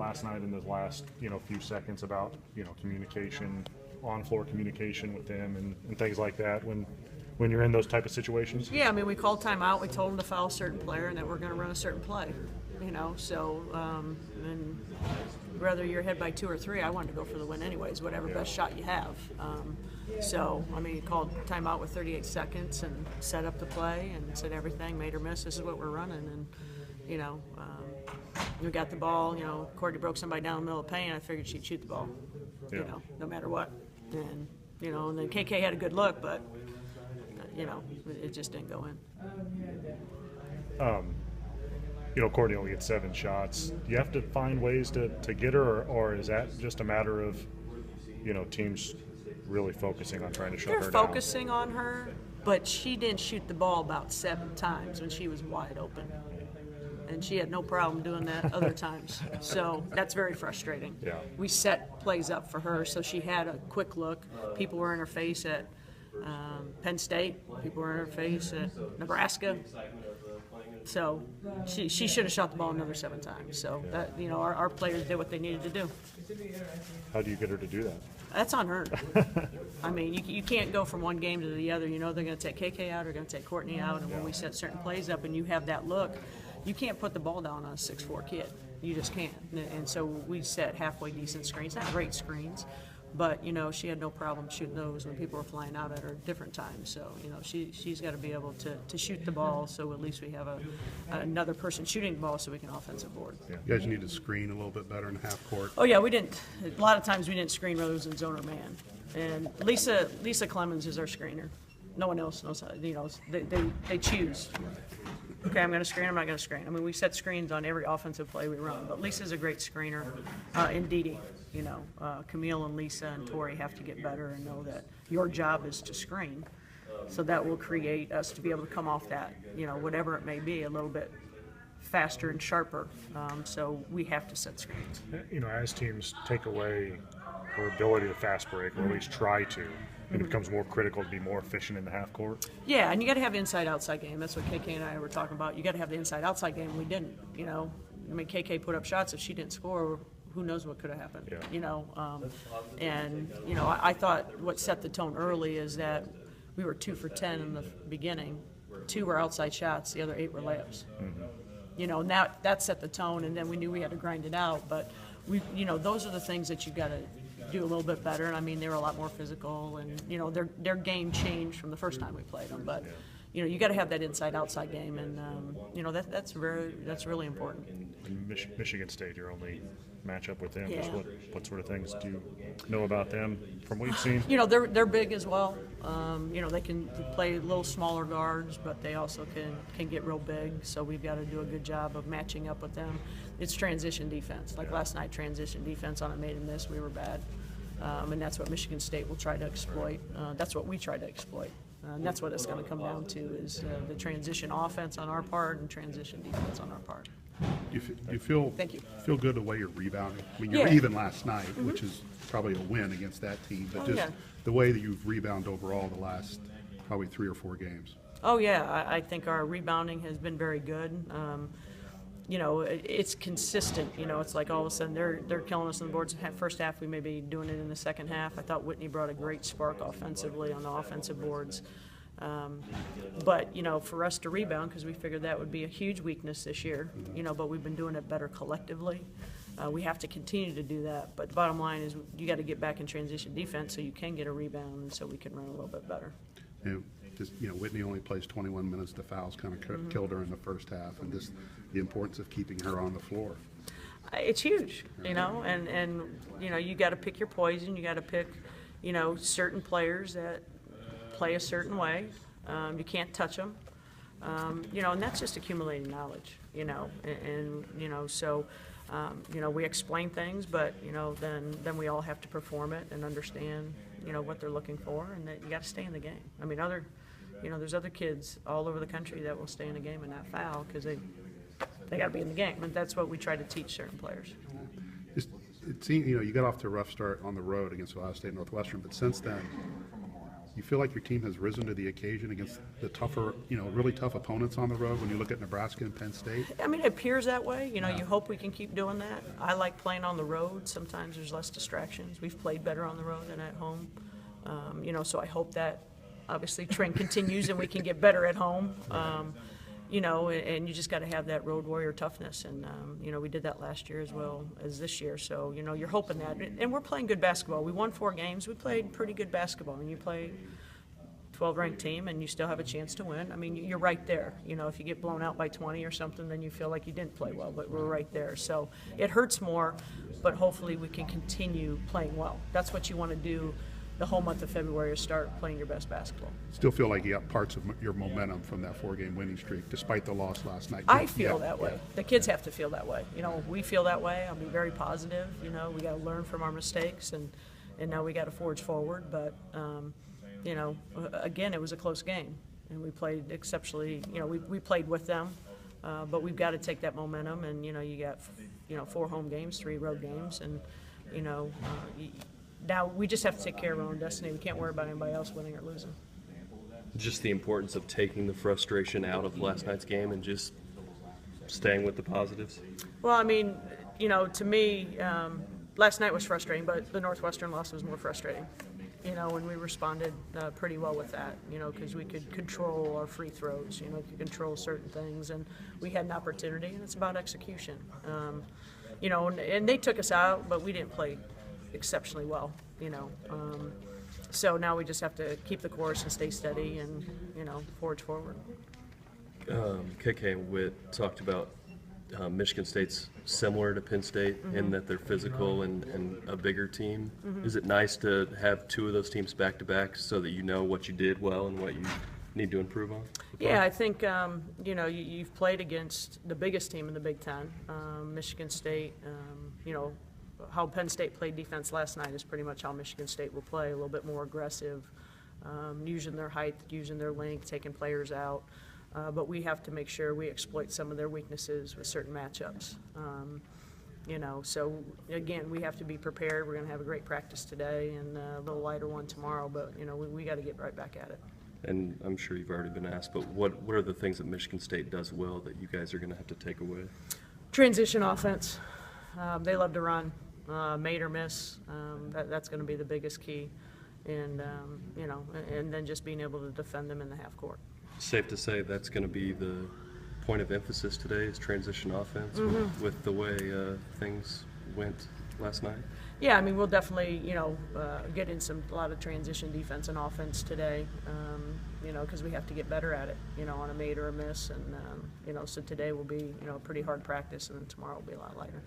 last night in the last, few seconds about, communication, on-floor communication with them and things like that when you're in those type of situations? Yeah, I mean, we called timeout. We told them to foul a certain player and that we're going to run a certain play. So and whether you're ahead by 2 or 3, I wanted to go for the win anyways, whatever best shot you have. We called timeout with 38 seconds and set up the play and said everything, made or miss, this is what we're running. And, we got the ball, Courtney broke somebody down in the middle of the paint. I figured she'd shoot the ball, no matter what. And, and then KK had a good look, but, it just didn't go in. Courtney only gets 7 shots. Do you have to find ways to get her, or is that just a matter of, teams really focusing on trying to shut her down? They're focusing on her, but she didn't shoot the ball about 7 times when she was wide open. And she had no problem doing that other times. So that's very frustrating. Yeah. We set plays up for her, so she had a quick look. People were in her face at Penn State. People were in her face at Nebraska. So she should have shot the ball another 7 times. So that our players did what they needed to do. How do you get her to do that? That's on her. I mean, you can't go from one game to the other. They're going to take KK out or going to take Courtney out. And when we set certain plays up and you have that look, you can't put the ball down on a 6'4" kid. You just can't. And so we set halfway decent screens, not great screens, but she had no problem shooting those when people were flying out at her at different times. So she's got to be able to shoot the ball. So at least we have another person shooting the ball, so we can offensive board. Yeah. You guys need to screen a little bit better in half court. Oh yeah, we didn't. A lot of times we didn't screen whether it was in zone or man. And Lisa Clemens is our screener. No one else knows how. They choose. Okay, I'm going to screen, I'm not going to screen. I mean, we set screens on every offensive play we run, but Lisa's a great screener, and Dee. Camille and Lisa and Tori have to get better and know that your job is to screen. So that will create us to be able to come off that, whatever it may be, a little bit faster and sharper. So we have to set screens. As teams take away her ability to fast break, or at least try to, and it becomes more critical to be more efficient in the half court. Yeah, and you got to have inside-outside game. That's what KK and I were talking about. You got to have the inside-outside game. We didn't. KK put up shots. If she didn't score, who knows what could have happened. Yeah. I thought what set the tone early is that we were 2 for 10 in the beginning. 2 were outside shots. The other 8 were layups. And that set the tone, and then we knew we had to grind it out. But those are the things that you got to do a little bit better. And I mean, they were a lot more physical, and their game changed from the first time we played them. But you got to have that inside-outside game, and that's really important. And Michigan State, your only matchup with them. Yeah. Just what sort of things do you know about them from what you've seen? They're big as well. They can play little smaller guards, but they also can get real big. So we've got to do a good job of matching up with them. It's transition defense. Like last night, transition defense on a made and miss, we were bad. And that's what Michigan State will try to exploit. That's what we try to exploit. And that's what it's going to come down to is the transition offense on our part and transition defense on our part. You feel Thank you. Feel good the way you're rebounding? I mean, you're even last night, which is probably a win against that team, but the way that you've rebounded overall the last probably 3 or 4 games. Oh, yeah. I think our rebounding has been very good. It's consistent. It's like all of a sudden they're killing us on the boards. First half, we may be doing it in the second half. I thought Whitney brought a great spark offensively on the offensive boards. But for us to rebound, because we figured that would be a huge weakness this year, but we've been doing it better collectively. We have to continue to do that. But the bottom line is you got to get back in transition defense so you can get a rebound and so we can run a little bit better. Whitney only plays 21 minutes. The fouls kind of killed her in the first half, and just the importance of keeping her on the floor. It's huge, and you got to pick your poison. You got to pick, certain players that play a certain way. You can't touch them, and that's just accumulating knowledge, so we explain things, but then we all have to perform it and understand what they're looking for, and that you got to stay in the game. I mean, there's other kids all over the country that will stay in the game and not foul because they got to be in the game, and that's what we try to teach certain players. It seemed you got off to a rough start on the road against Ohio State and Northwestern, but since then you feel like your team has risen to the occasion against the tougher, really tough opponents on the road when you look at Nebraska and Penn State? I mean, it appears that way. You hope we can keep doing that. I like playing on the road. Sometimes there's less distractions. We've played better on the road than at home. So I hope that obviously trend continues and we can get better at home. And you just got to have that road warrior toughness. And, we did that last year as well as this year. So, you're hoping that. And we're playing good basketball. We won 4 games. We played pretty good basketball. And you play 12-ranked team and you still have a chance to win. I mean, you're right there. If you get blown out by 20 or something, then you feel like you didn't play well. But we're right there. So it hurts more, but hopefully we can continue playing well. That's what you want to do the whole month of February, is start playing your best basketball. Still feel like you got parts of your momentum from that 4-game winning streak, despite the loss last night. I feel that way. The kids have to feel that way. We feel that way. I'll be very positive. We got to learn from our mistakes, and now we got to forge forward. But, again, it was a close game, and we played exceptionally. We played with them, but we've got to take that momentum. And, you got, 4 home games, 3 road games, and, now we just have to take care of our own destiny. We can't worry about anybody else winning or losing. Just the importance of taking the frustration out of last night's game and just staying with the positives. Well, I mean, to me, last night was frustrating, but the Northwestern loss was more frustrating. And we responded pretty well with that, because we could control our free throws, we could control certain things, and we had an opportunity, and it's about execution. And they took us out, but we didn't play exceptionally well, so now we just have to keep the course and stay steady and, forge forward. KK and Witt talked about Michigan State's similar to Penn State in that they're physical and a bigger team. Is it nice to have 2 of those teams back to back so that you know what you did well and what you need to improve on? Yeah, I think, you've played against the biggest team in the Big Ten, Michigan State. How Penn State played defense last night is pretty much how Michigan State will play, a little bit more aggressive, using their height, using their length, taking players out. But we have to make sure we exploit some of their weaknesses with certain matchups. So again, we have to be prepared. We're going to have a great practice today and a little lighter one tomorrow, but we got to get right back at it. And I'm sure you've already been asked, but what are the things that Michigan State does well that you guys are going to have to take away? Transition offense. They love to run. Made or miss, that's going to be the biggest key, and and then just being able to defend them in the half court. Safe to say that's going to be the point of emphasis today, is transition offense with the way things went last night. Yeah, I mean, we'll definitely get in a lot of transition defense and offense today, because we have to get better at it, on a made or a miss, and so today will be a pretty hard practice, and then tomorrow will be a lot lighter.